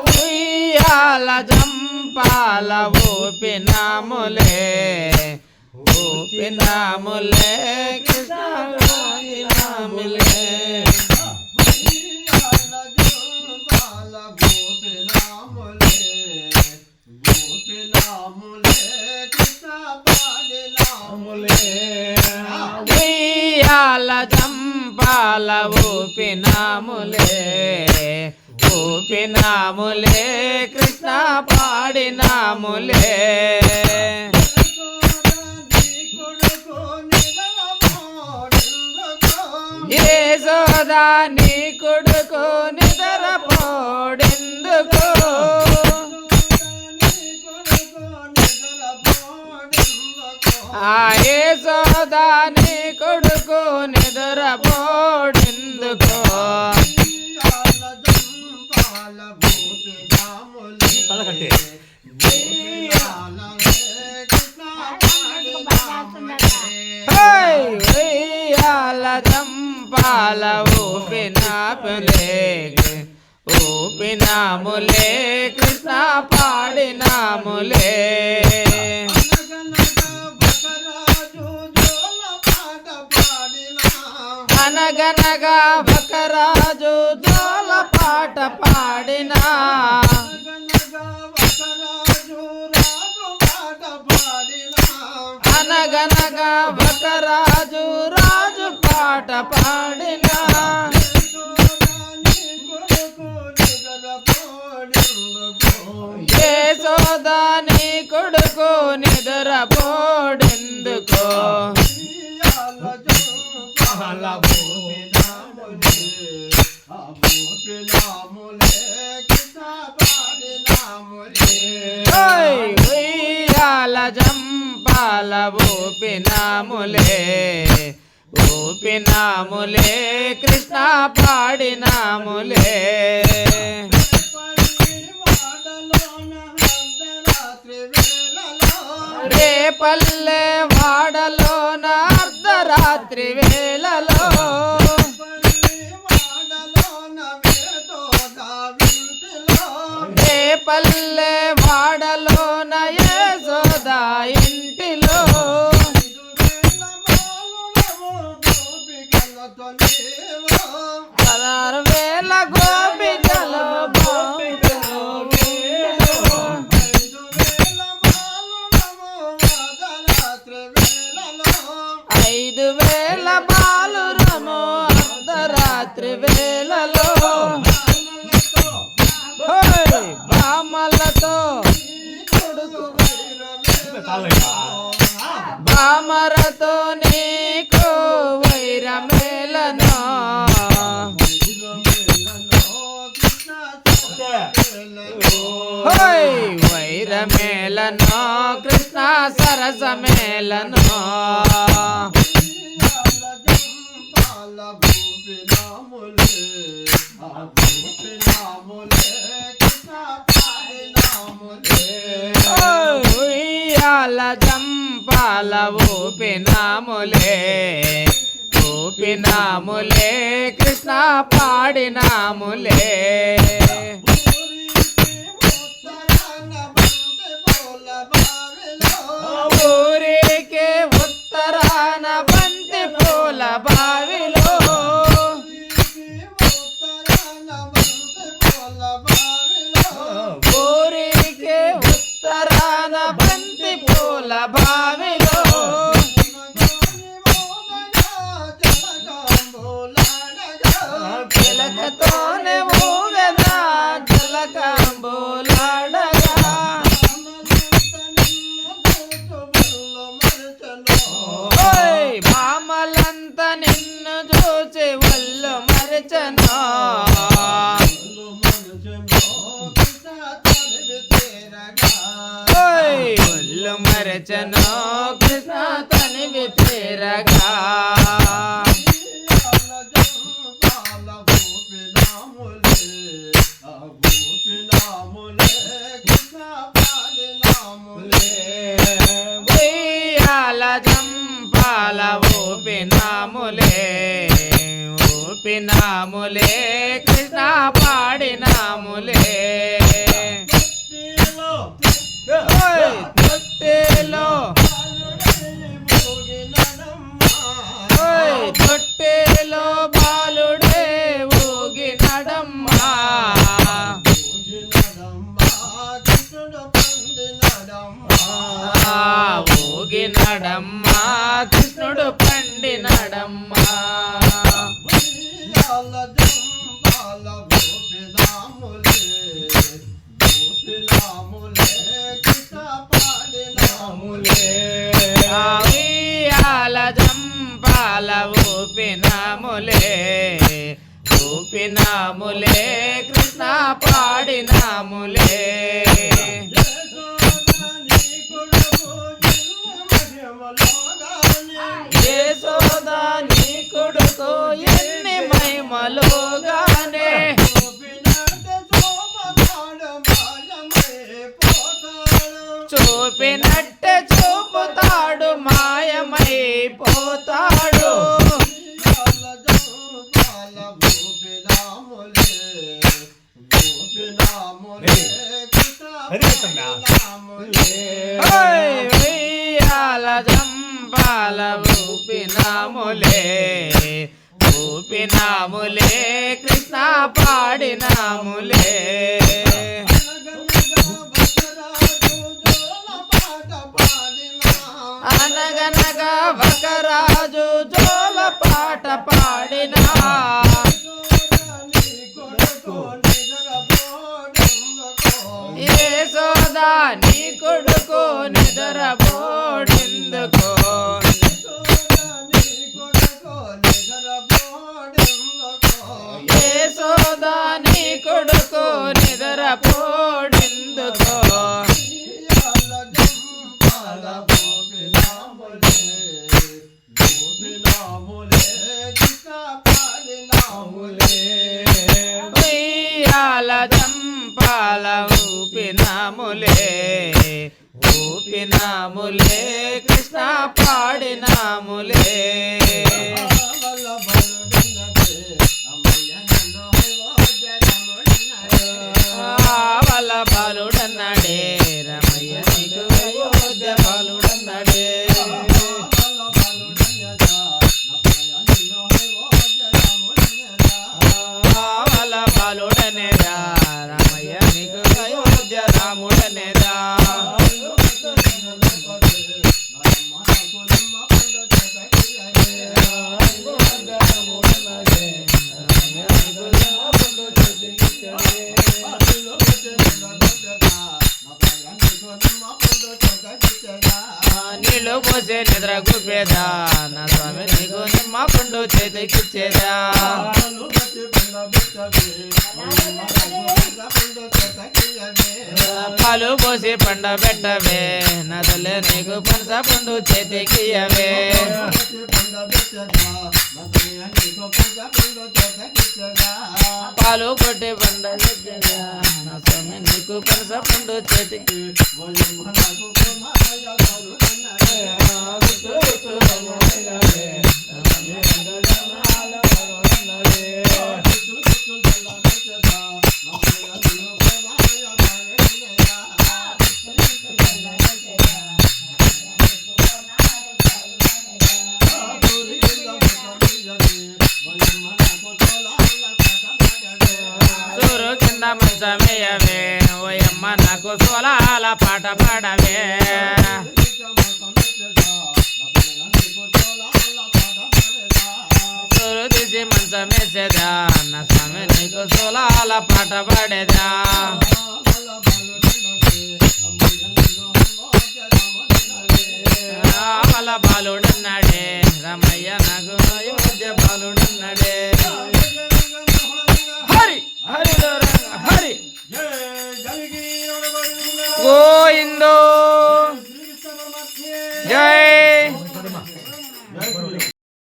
ఉయ్యాల జంపాల ఊపినాములే ఊపినాములే కృష్ణ ఊపినాములే ఉయ్యాల జంపాల ఊపినాములే ఊపినాములే కృష్ణ పాడినాములే యశోదా నీ కొడుకు నిద్రపోడెందుకు ఆ యశోదా నీ కొడుకు నిద్రపోడెందుకు ఉయ్యాల జంపాల ఊపినాములే ఊపినాములే కృష్ణ పాడినాములే అనగనగా బకరాజు జోల పాట పాడినా అనగనగా బకరాజు రాజు పాట పాడినా యశోదా నీ కొడుకు నిద్రపోడెందుకు ఉయ్యాల జంపాల ఊపినాములే ఊపినాములే కృష్ణ పాడినాములే రేపల్లె వాడలోన అర్ధరాత్రి వేళలో రేపల్లె వాడలోన యశోదా ఇంటిలో 16,000 గోపికలు 5,000 బాలురము అర్ధరాత్రి వేళలో బామలతో బామరతో నీకు వైరమేళనో వైరమేళనో కృష్ణ సరసమేళనో ఉయ్యాల జంపాల ఊపినాములే ఊపినాములే కృష్ణ పాడినాములే ఊరికి ఉత్తరాన బంతి పూల బావిలో ఊరికి ఉత్తరాన బంతి పూల బావిలో చిలకతోనే ఊగదా చిలకంబులాడగా భామలంతా నిన్ను చూచి ఒళ్ళు మరచను ఒళ్ళు మరచను కృష్ణ తనివి తీరగా ఉయ్యాల జంపాల ఊపినాములే ఊపినాములే కృష్ణ పాడినాములే తొట్టెలో తొట్టెలో బాలుడే ఊగినడమ్మా ఊగినడమ్మా కృష్ణుడు పండినడమ్మా జంపాల ఊపినాములే ఊపినాములే కృష్ణ పాడినాములే యశోదా నీ కొడుకు ఎన్ని మహిమలోగానే చూపినట్టే చూపుతాడు మాయమైపోతాడు జంపాల ఊపినాములే ఊపినాములే కృష్ణ పాడినాములే అనగనగా వకరాజు జోల పాట పాడినా యశోదా నీ కొడుకు నిద్రపోడెందుకో యశోదా నీ కొడుకు నిద్రపోడెందుకో జంపాల ఊపినాములే ఊపినాములే కృష్ణ పాడినాములే వల బాలుడన్నాడే రమయ్య నీకు అయోధ్య బాలుడన్నాడే వల బాలుడనేదా రమయ్య నీకు అయోధ్య రాముడనేదా నీళ్ళు పోసే నిద్ర గుప్పేదా నా స్వామి నీకు నిమ్మ పండు చేతికిచ్చేదా పాలు పోసి పండ పెట్టవే నా తల్లి నీకు పనస పండు చేతికియవే పాలు కొట్టి పండ నా స్వామి నీకు పనస పండు చేతికి మంచమేయవే ఓయమ్మ నాకు సోలాల పాట పాడవే సూరు తీసి మంచమేసేదా నా స్వామి నీకు సోలాల పాట పాడేదా వల బాలుడ